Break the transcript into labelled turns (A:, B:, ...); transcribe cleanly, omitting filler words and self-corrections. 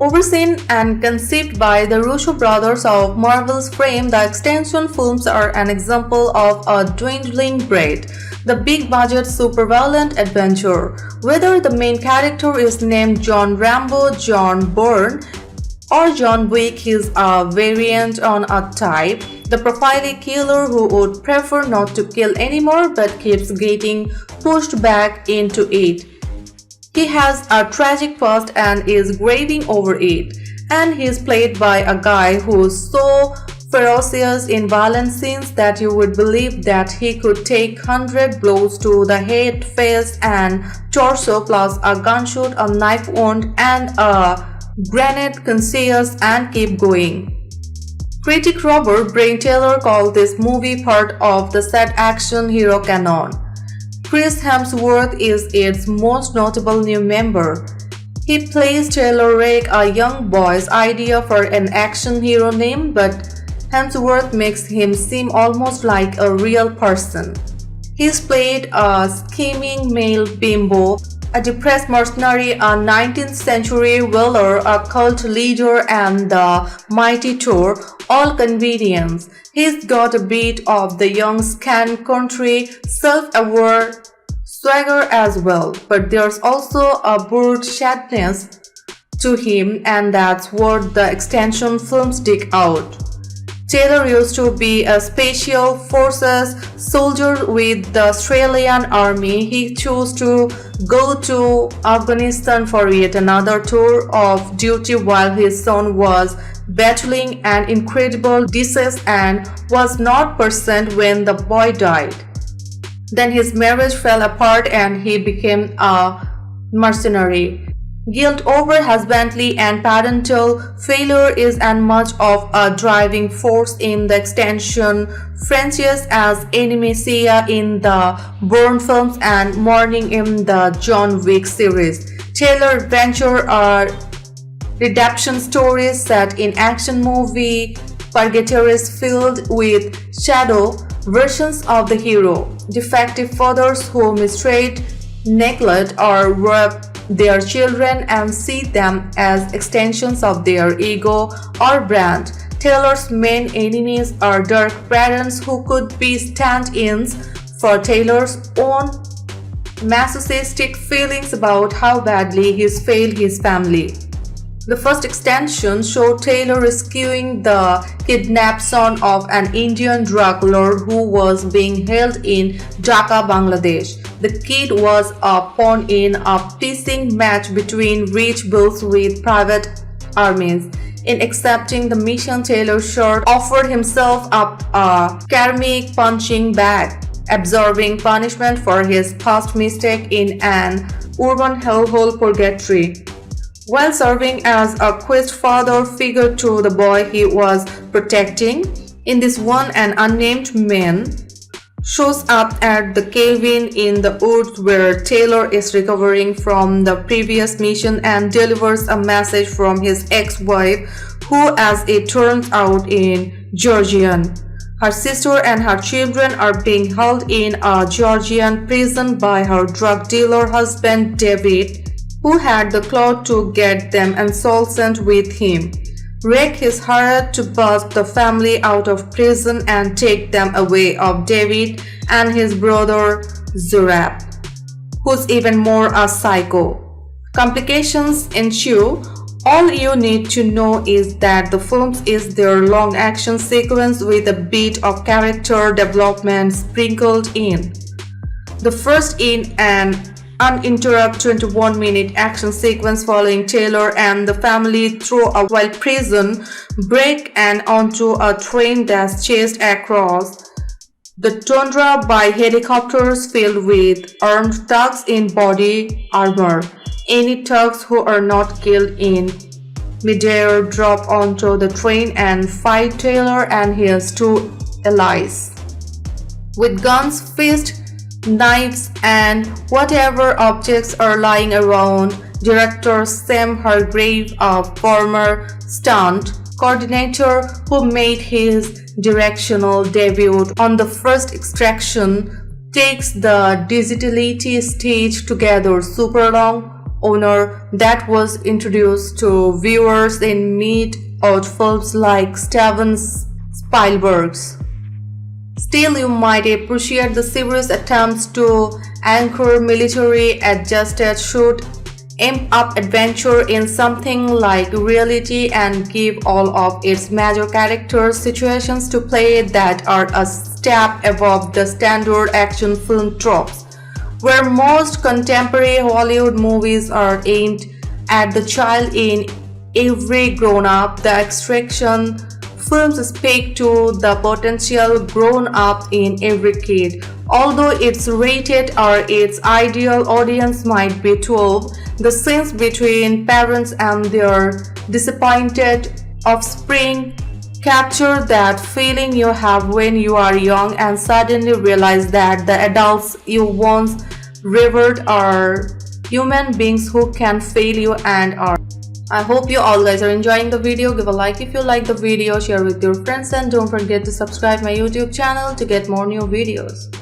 A: Overseen and conceived by the Russo Brothers of Marvel's frame, the extension films are an example of a dwindling breed, the big-budget super-violent adventure. Whether the main character is named John Rambo, John Bourne, or John Wick, is a variant on a type, the profile killer who would prefer not to kill anymore but keeps getting pushed back into it. He has a tragic past and is grieving over it, and he is played by a guy who's so ferocious in violent scenes that you would believe that he could take 100 blows to the head, face, and torso, plus a gunshot, a knife wound, and a grenade conscious, and keep going. Critic Robert Brian Taylor called this movie part of the sad action hero canon. Chris Hemsworth is its most notable new member. He plays Tyler Rake, a young boy's idea for an action hero name, but Hemsworth makes him seem almost like a real person. He's played a scheming male bimbo, a depressed mercenary, a 19th century villain, a cult leader, and the mighty Thor, all convenience. He's got a bit of the young scan country, self-aware swagger as well, but there's also a bored sadness to him, and that's what the extension films dig out. Taylor used to be a special forces soldier with the Australian Army. He chose to go to Afghanistan for yet another tour of duty while his son was battling an incredible disease and was not present when the boy died. Then his marriage fell apart and he became a mercenary. Guilt over husbandly and parental failure is as much of a driving force in the extension franchise as Nemesia in the Bourne films and Mourning in the John Wick series. Taylor Adventure are redemption stories set in action movie purgatories filled with shadow versions of the hero, defective fathers who mistreat, neglect, or rape their children and see them as extensions of their ego or brand. Taylor's main enemies are dark parents who could be stand-ins for Taylor's own masochistic feelings about how badly he's failed his family. The first extension showed Taylor rescuing the kidnapped son of an Indian drug lord who was being held in Dhaka, Bangladesh. The kid was a pawn in a pissing match between rich bulls with private armies. In accepting the mission, Taylor Short offered himself up a karmic punching bag, absorbing punishment for his past mistake in an urban hellhole purgatory. While serving as a quest father figure to the boy he was protecting, in this one an unnamed man shows up at the cabin in the woods where Taylor is recovering from the previous mission and delivers a message from his ex-wife, who as it turns out in Georgian. Her sister and her children are being held in a Georgian prison by her drug dealer husband David, who had the clout to get them assaulted with him. Rake is hired to bust the family out of prison and take them away of David and his brother Zurab, who's even more a psycho. Complications ensue. All you need to know is that the films is their long action sequence with a bit of character development sprinkled in. The first in an uninterrupted 21-minute action sequence following Taylor and the family through a wild prison break and onto a train that's chased across the tundra by helicopters filled with armed thugs in body armor. Any thugs who are not killed in midair drop onto the train and fight Taylor and his two allies with guns, fists, knives, and whatever objects are lying around. Director Sam Hargrave, a former stunt coordinator who made his directional debut on the first Extraction, takes the digitality stage together super long honor that was introduced to viewers in mid-out films like Steven Spielberg's. Still, you might appreciate the serious attempts to anchor military-adjusted shoot-'em-up adventure in something like reality and give all of its major characters situations to play that are a step above the standard action film tropes. Where most contemporary Hollywood movies are aimed at the child in every grown-up, the Extraction films speak to the potential grown-up in every kid. Although it's rated or its ideal audience might be 12, the scenes between parents and their disappointed offspring capture that feeling you have when you are young and suddenly realize that the adults you once revered are human beings who can fail you and are. I hope you all guys are enjoying the video. Give a like if you like the video, share with your friends, and don't forget to subscribe my YouTube channel to get more new videos.